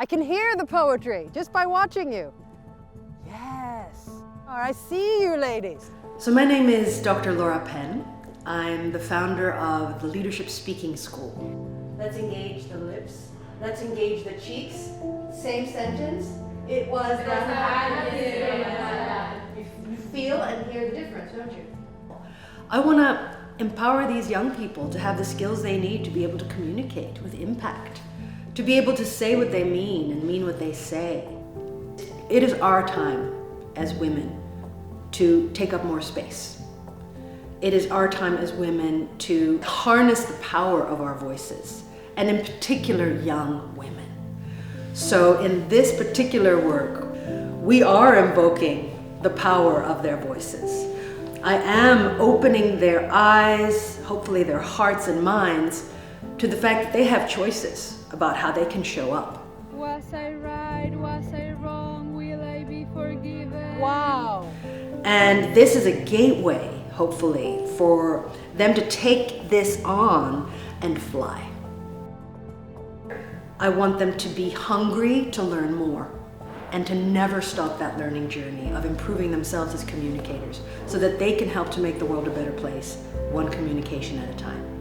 I can hear the poetry just by watching you. Yes. All right, I see you ladies. So my name is Dr. Laura Penn. I'm the founder of the Leadership Speaking School. Let's engage the lips. Let's engage the cheeks. Same sentence. It was you feel and hear the difference, don't you? I want to empower these young people to have the skills they need to be able to communicate with impact, to be able to say what they mean and mean what they say. It is our time as women to take up more space. It is our time as women to harness the power of our voices, and in particular, young women. So in this particular work, we are invoking the power of their voices. I am opening their eyes, hopefully their hearts and minds, to the fact that they have choices about how they can show up. Was I right? Was I wrong? Will I be forgiven? Wow. And this is a gateway, hopefully, for them to take this on and fly. I want them to be hungry to learn more and to never stop that learning journey of improving themselves as communicators so that they can help to make the world a better place, one communication at a time.